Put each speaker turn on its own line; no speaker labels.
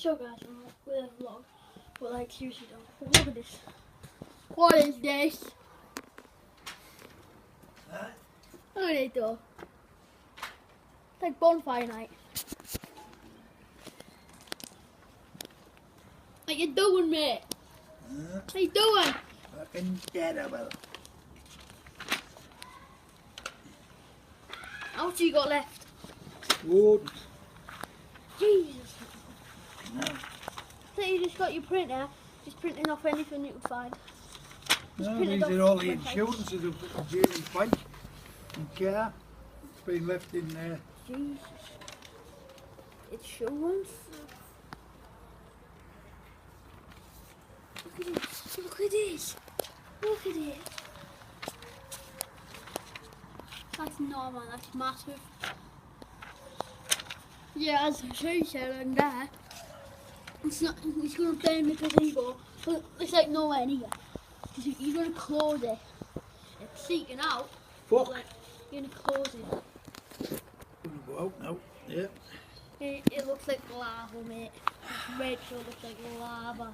So guys, I'm with a vlog, but like seriously though, look at this. What is this? Look at it though. It's like bonfire night. What you doing, mate? What you doing?
Fucking terrible.
How much you got left?
Good.
Jesus.
No.
So you just got your printer, just printing off anything you could find.
No,
printed
these
off
are all the
my face.
insurances of Jamie's bike and car. It's been left in there.
Jesus. Insurance. Look at this. Look at this. Look at it. That's normal, that's massive. Yeah, as she said in there, it's gonna burn the gazebo, but it's like nowhere near. You're gonna close it. It's seeking out.
Fuck.
Like, you're gonna close it.
Gonna go out now. Yeah.
It looks like lava, mate. It's red, so it looks like lava.